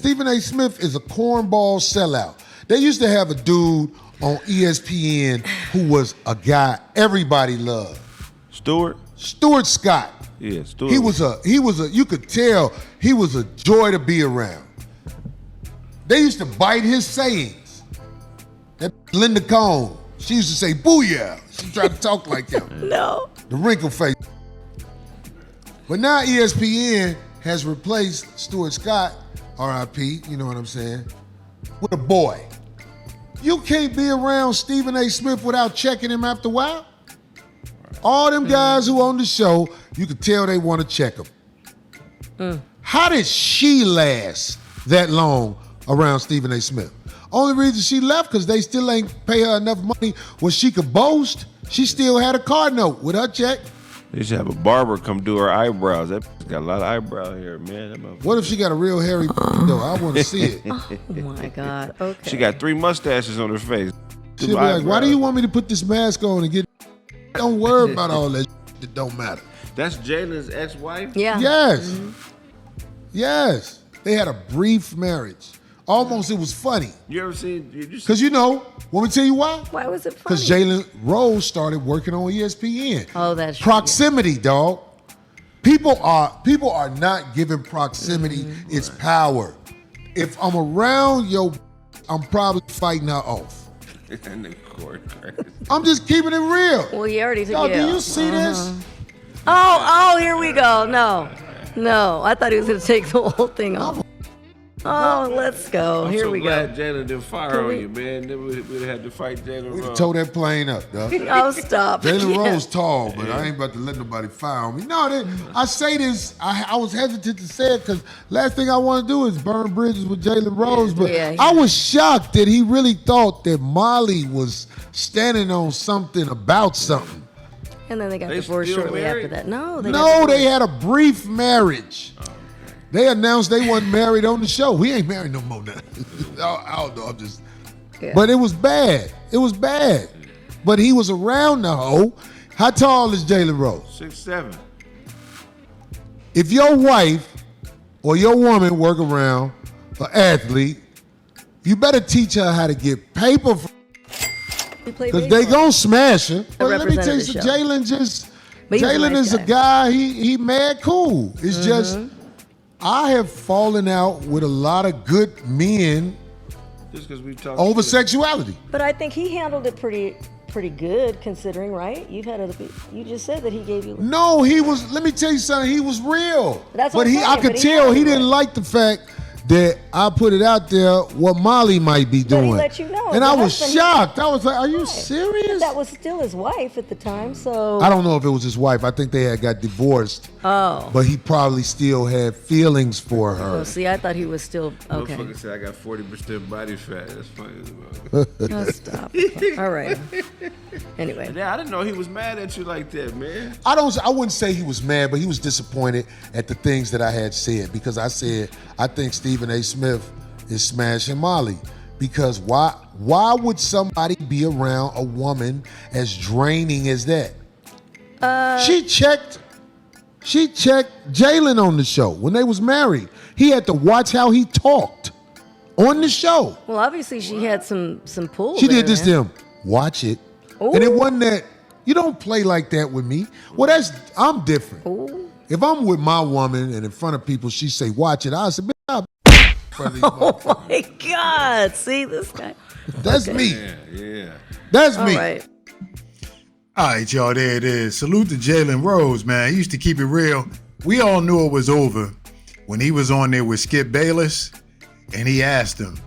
Stephen A. Smith is a cornball sellout. They used to have a dude on ESPN who was a guy everybody loved. Stuart Scott. Yeah, Stuart. He was a, you could tell he was a joy to be around. They used to bite his sayings. That Linda Cohn, she used to say, booyah. She tried to talk like him. No. The wrinkle face. But now ESPN has replaced Stuart Scott, R.I.P., you know what I'm saying, with a boy. You can't be around Stephen A. Smith without checking him after a while. All them guys who on the show, you could tell they want to check him. How did she last that long around Stephen A. Smith? Only reason she left because they still ain't pay her enough money where she could boast. She still had a car note with her check. They should have a barber come do her eyebrows. That got a lot of eyebrow hair, man. What if she got a real hairy though? I want to see it. Oh my God. Okay. She got 3 mustaches on her face. She'll be like, why do you want me to put this mask on and get... Don't worry about all that. It don't matter. That's Jalen's ex-wife? Yeah. Yes. Yes. They had a brief marriage. Almost, it was funny. You ever seen... Because want me to tell you why? Why was it funny? Because Jalen Rose started working on ESPN. Oh, that's true. Proximity, dog. People are not giving proximity its power. If I'm around I'm probably fighting her off. I'm just keeping it real. Well, you already said, Dog, do you see this? Oh, here we go. No. I thought he was going to take the whole thing off. Oh, let's go. I'm Here so we go. glad Jalen didn't fire on you, man. Then we'd have to fight Jalen We Rose. tore that plane up, dog. Oh, stop. Jalen Yeah. Rose tall, but I ain't about to let nobody fire on me. No, I say this, I was hesitant to say it because last thing I want to do is burn bridges with Jalen Rose, but I was shocked that he really thought that Molly was standing on something about something. And then they got divorced shortly after that. No, they had a brief marriage. They announced they wasn't married on the show. We ain't married no more now. I don't know. I'm just. Yeah. But it was bad. It was bad. But he was around the hoe. How tall is Jalen Rose? 6'7". If your wife or your woman work around an athlete, you better teach her how to get paper because they gonna smash her. But let me tell you, Jalen is a guy. He mad cool. It's just. I have fallen out with a lot of good men just we talked over sexuality. But I think he handled it pretty good considering, right? You've had other people. You just said that he gave you. No, he was. Let me tell you something. He was real. That's what I'm saying, I could tell he didn't like the fact that I put it out there what Molly might be doing. But he let you know. And I was shocked. I was like, are you serious? But that was still his wife at the time, so. I don't know if it was his wife. I think they had got divorced. Oh. But he probably still had feelings for her. Oh, see, I thought he was still, okay. Motherfucker said I got 40% body fat. That's funny. Oh, stop. All right. Anyway. Yeah, I didn't know he was mad at you like that, man. I wouldn't say he was mad, but he was disappointed at the things that I had said because I said I think Stephen A. Smith is smashing Molly. Because why would somebody be around a woman as draining as that? She checked Jalen on the show when they was married. He had to watch how he talked on the show. Well, obviously she had some pull. She did this to him. Watch it. Ooh. And it wasn't that, you don't play like that with me. Well, I'm different. Ooh. If I'm with my woman and in front of people, she say, watch it. I say, oh my God. See this guy. That's me. Yeah. That's me. Right. All right, y'all, there it is. Salute to Jalen Rose, man. He used to keep it real. We all knew it was over when he was on there with Skip Bayless, and he asked him,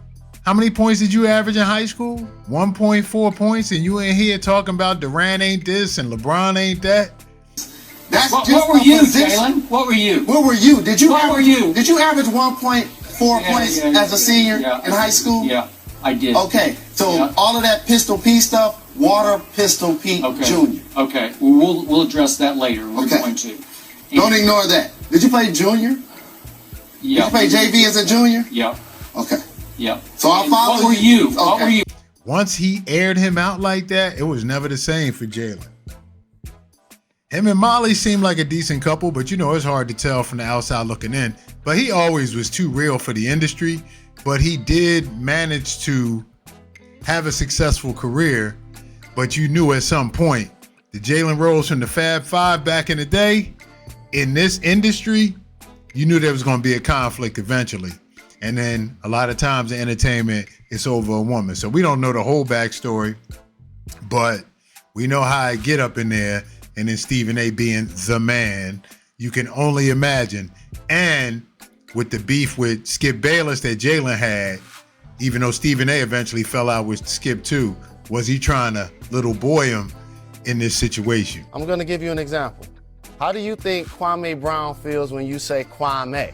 how many points did you average in high school? 1.4 points, and you in here talking about Durant ain't this and LeBron ain't that? What were you, Jalen? What were you? What were you? Did you average 1.4 points as a senior in high school? Yeah, I did. Okay, so all of that Pistol P stuff, Water Pistol Pete Jr. Okay, we'll address that later. We're going to. Don't ignore that. Did you play junior? Yeah. Did you play JV as a junior? Yeah. Okay. Yeah. So I'll follow you. What were you? Okay. What were you? Once he aired him out like that, it was never the same for Jalen. Him and Molly seemed like a decent couple, but it's hard to tell from the outside looking in. but he always was too real for the industry. But he did manage to have a successful career. But you knew at some point, the Jalen Rose from the Fab Five back in the day, in this industry, you knew there was going to be a conflict eventually. And then a lot of times in entertainment, it's over a woman. So we don't know the whole backstory, but we know how I get up in there. And then Stephen A being the man, you can only imagine. And with the beef with Skip Bayless that Jalen had, even though Stephen A eventually fell out with Skip too, was he trying to little boy him in this situation? I'm going to give you an example. How do you think Kwame Brown feels when you say Kwame?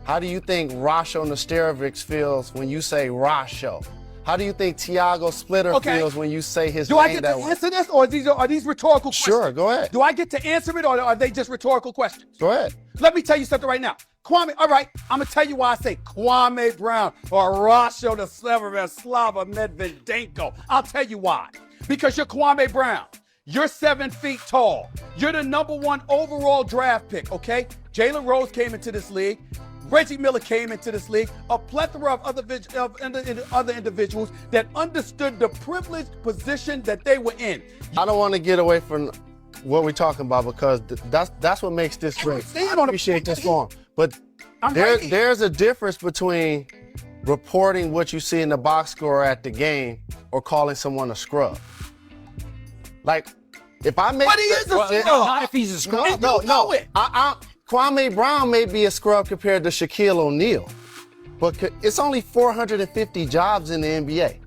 How do you think Rasho Nesterovic feels when you say Rasho? How do you think Tiago Splitter feels when you say his name? Do I get to answer this, or are these rhetorical questions? Sure, go ahead. Do I get to answer it, or are they just rhetorical questions? Go ahead. Let me tell you something right now. Kwame, all right, I'm going to tell you why I say Kwame Brown or Rasho Slava Medvedenko. I'll tell you why. Because you're Kwame Brown. You're 7 feet tall. You're the #1 overall draft pick, okay? Jalen Rose came into this league. Reggie Miller came into this league. A plethora of other individuals that understood the privileged position that they were in. I don't want to get away from what we're talking about because that's what makes this great. I appreciate this form. But there's a difference between reporting what you see in the box score at the game or calling someone a scrub. Like, if I make... But he is a scrub. Not if he's a scrub. No. Kwame Brown may be a scrub compared to Shaquille O'Neal, but it's only 450 jobs in the NBA.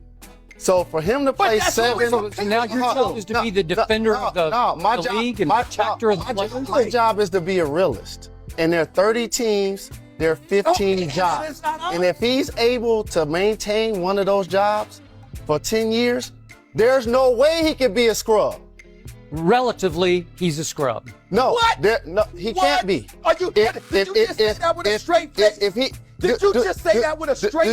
So for him to play 7... So now your job is to be the defender of the league and protector of the players? My job is to be a realist. And there are 30 teams, there are 15 jobs. And if he's able to maintain one of those jobs for 10 years, there's no way he could be a scrub. Relatively, he's a scrub. No, What? no, he can't be. Are you? Did you just say that with a straight face? Did you just say that with a straight face?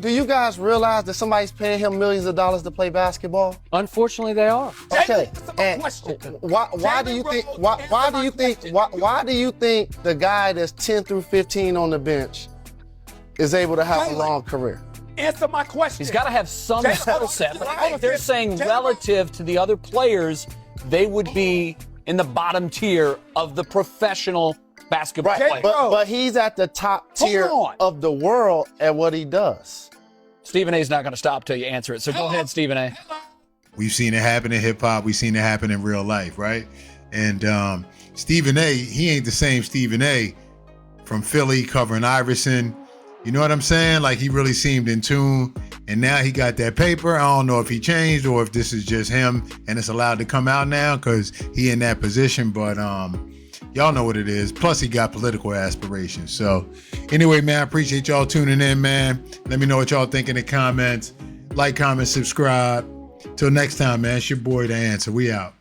Do you guys realize that somebody's paying him millions of dollars to play basketball? Unfortunately, they are. Okay. And Why do you think the guy that's 10 through 15 on the bench is able to have a long career? Answer my question. He's got to have some skill set. But they're saying relative to the other players, they would be in the bottom tier of the professional basketball players. But he's at the top tier of the world at what he does. Stephen A is not going to stop till you answer it. So go ahead, Stephen A. We've seen it happen in hip hop. We've seen it happen in real life, right? And Stephen A, he ain't the same Stephen A from Philly covering Iverson. You know what I'm saying? Like, he really seemed in tune. And now he got that paper. I don't know if he changed or if this is just him and it's allowed to come out now because he in that position. But y'all know what it is. Plus, he got political aspirations. So anyway, man, I appreciate y'all tuning in, man. Let me know what y'all think in the comments. Like, comment, subscribe. Till next time, man. It's your boy, The Answer. We out.